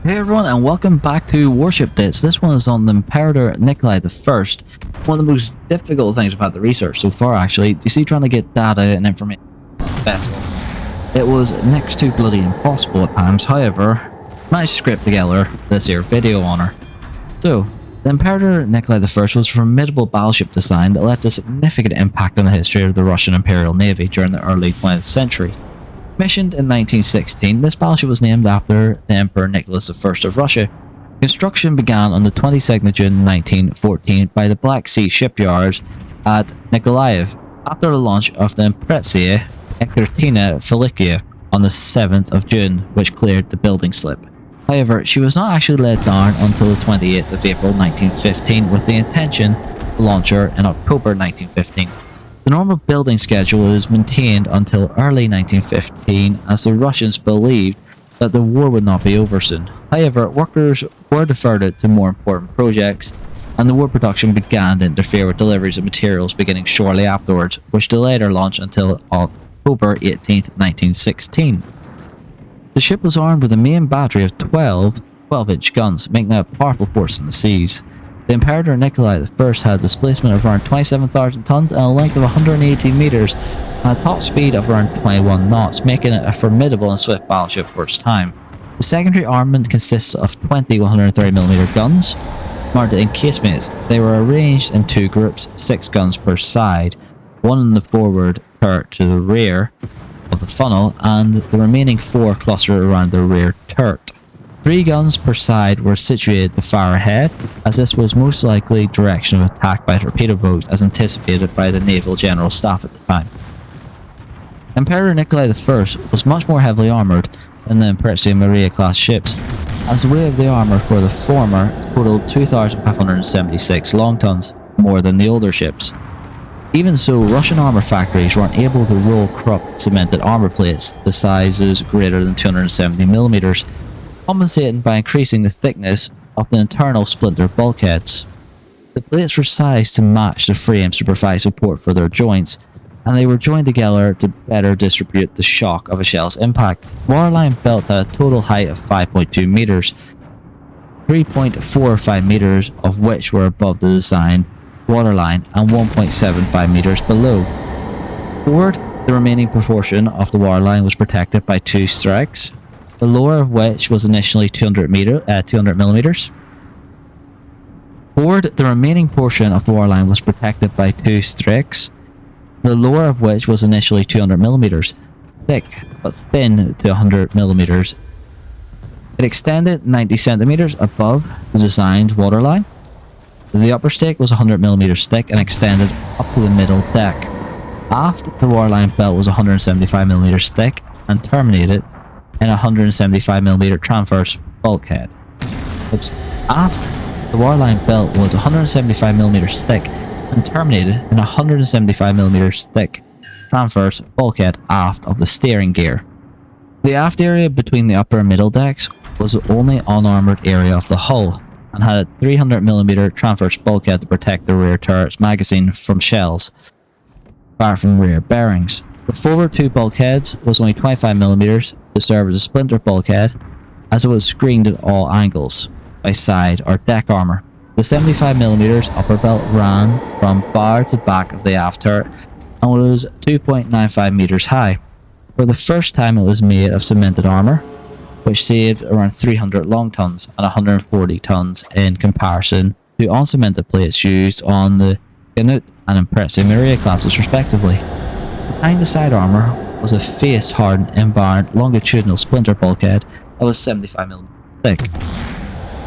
Hey everyone, and welcome back to Warship Dits. This one is on the Imperator Nikolai the First. One of the most difficult things about the research so far, actually. You see, trying to get data and information on the vessel. It was next to bloody impossible at times. However, managed to scrape together this here video on her. So, the Imperator Nikolai the First was a formidable battleship design that left a significant impact on the history of the Russian Imperial Navy during the early 20th century. Commissioned in 1916, this battleship was named after the Emperor Nicholas I of Russia. Construction began on the 22nd of June 1914 by the Black Sea shipyards at Nikolaev, after the launch of the Imperator Nikolai on the 7th of June, which cleared the building slip. However, she was not actually let down until the 28th of April 1915, with the intention to launch her in October 1915. The normal building schedule was maintained until early 1915, as the Russians believed that the war would not be over soon. However, workers were diverted to more important projects, and the war production began to interfere with deliveries of materials beginning shortly afterwards, which delayed her launch until October 18, 1916. The ship was armed with a main battery of 12 12-inch guns, making it a powerful force in the seas. The Imperator Nikolai I had a displacement of around 27,000 tons and a length of 118 meters, and a top speed of around 21 knots, making it a formidable and swift battleship for its time. The secondary armament consists of 20 130mm guns, mounted in casemates. They were arranged in two groups, 6 guns per side, one in the forward turret to the rear of the funnel, and the remaining 4 clustered around the rear turret. 3 guns per side were situated the far ahead, as this was most likely direction of attack by torpedo boats as anticipated by the Naval General Staff at the time. Imperator Nikolai I was much more heavily armoured than the Imperator Maria class ships, as the weight of the armour for the former totaled 2,576 long tons, more than the older ships. Even so, Russian armour factories weren't able to roll Krupp cemented armour plates the sizes greater than 270mm, compensating by increasing the thickness of the internal splinter bulkheads. The plates were sized to match the frames to provide support for their joints, and they were joined together to better distribute the shock of a shell's impact. Waterline belt had a total height of 5.2 meters, 3.45 meters of which were above the designed waterline and 1.75 meters below. Forward, the remaining proportion of the waterline was protected by 2 strikes, the lower of which was initially 200 millimeters. Forward, the remaining portion of the waterline was protected by 2 strakes, the lower of which was initially 200 millimeters, thick but thin to 100 millimeters. It extended 90 centimeters above the designed waterline. The upper stake was 100 millimeters thick and extended up to the middle deck. Aft, the waterline belt was 175 millimeters thick and terminated in a 175mm transverse bulkhead. Aft, the waterline belt was 175mm thick and terminated in a 175mm thick transverse bulkhead aft of the steering gear. The aft area between the upper and middle decks was the only unarmoured area of the hull, and had a 300mm transverse bulkhead to protect the rear turret's magazine from shells, apart from rear bearings. The forward 2 bulkheads was only 25mm to serve as a splinter bulkhead, as it was screened at all angles by side or deck armour. The 75mm upper belt ran from bow to back of the aft turret and was 2.95 meters high. For the first time, it was made of cemented armour, which saved around 300 long tons and 140 tons in comparison to uncemented plates used on the Canute and Imperator Maria classes respectively. Behind the side armour was a face-hardened inbound longitudinal splinter bulkhead that was 75mm thick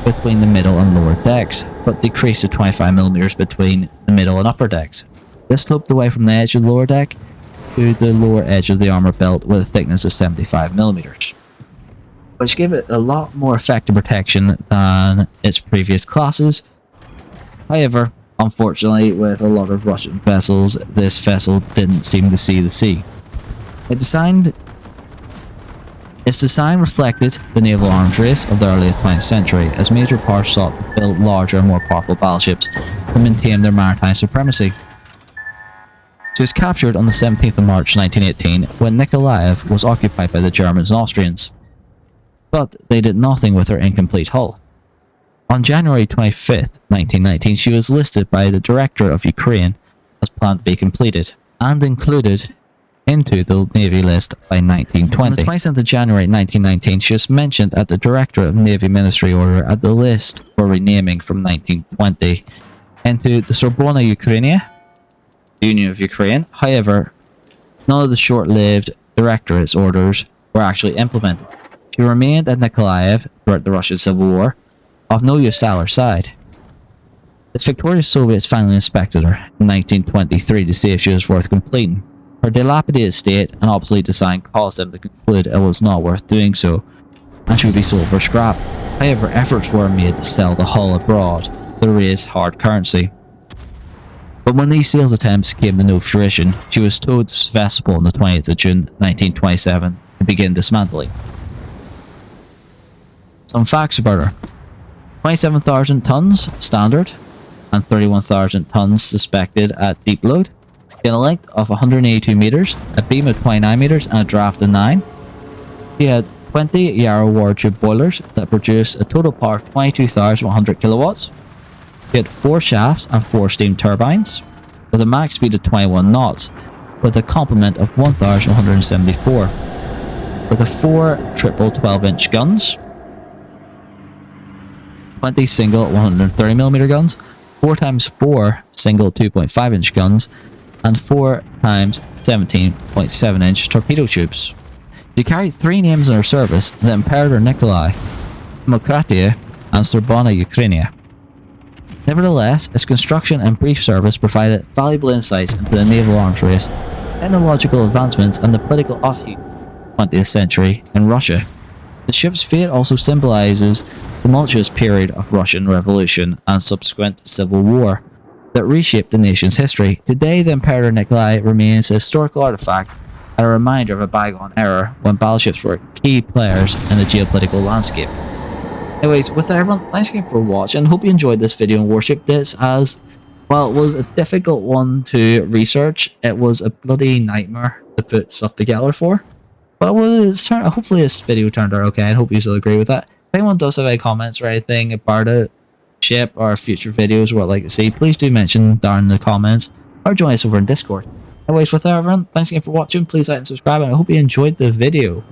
between the middle and lower decks, but decreased to 25mm between the middle and upper decks. This sloped away from the edge of the lower deck to the lower edge of the armour belt with a thickness of 75mm, which gave it a lot more effective protection than its previous classes. However, unfortunately, with a lot of Russian vessels, this vessel didn't seem to see the sea. Its design reflected the naval arms race of the early 20th century, as major powers sought to build larger and more powerful battleships to maintain their maritime supremacy. She was captured on the 17th of March 1918 when Nikolaev was occupied by the Germans and Austrians. but they did nothing with her incomplete hull. On January 25th, 1919, she was listed by the Director of Ukraine as planned to be completed and included into the Navy list by 1920. On the 27th of January 1919, she was mentioned at the Director of Navy Ministry order at the list for renaming from 1920 into the Sorbona Ukrainia, Union of Ukraine. However, none of the short-lived Directorate's orders were actually implemented. She remained at Nikolaev throughout the Russian Civil War, of no use to our side. The victorious Soviets finally inspected her in 1923 to see if she was worth completing. Her dilapidated state and obsolete design caused them to conclude it was not worth doing so, and she would be sold for scrap. However, efforts were made to sell the hull abroad to raise hard currency. But when these sales attempts came to no fruition, she was towed to Sevastopol on the 20th of June 1927 to begin dismantling. Some facts about her. 27,000 tons standard and 31,000 tons suspected at deep load. She had a length of 182 meters, a beam of 29 meters, and a draft of 9. She had 20 Yarrow Warship boilers that produced a total power of 22,100 kilowatts. She had 4 shafts and 4 steam turbines, with a max speed of 21 knots, with a complement of 1,174, with a 4 triple 12-inch guns, 20 single 130mm guns, 4x4 single 2.5-inch guns, and 4x 17.7-inch torpedo tubes. She carried 3 names in her service: the Imperator Nikolai, Demokratia, and Sorbona Ukrainia. Nevertheless, its construction and brief service provided valuable insights into the naval arms race, technological advancements, and the political upheaval of the 20th century in Russia. The ship's fate also symbolizes the tumultuous period of Russian Revolution and subsequent civil war that reshaped the nation's history. Today, the Imperator Nikolai remains a historical artifact and a reminder of a bygone era when battleships were key players in the geopolitical landscape. Anyways, with that, everyone, thanks again for watching. Hope you enjoyed this video on Warship Dits, as, well, it was a difficult one to research. It was a bloody nightmare to put stuff together for. But hopefully this video turned out okay, and hope you still agree with that. If anyone does have any comments or anything about it, ship or future videos or what I'd like to see, please do mention down in the comments or join us over in Discord. Anyways, with that, everyone, thanks again for watching. Please like and subscribe, and I hope you enjoyed the video.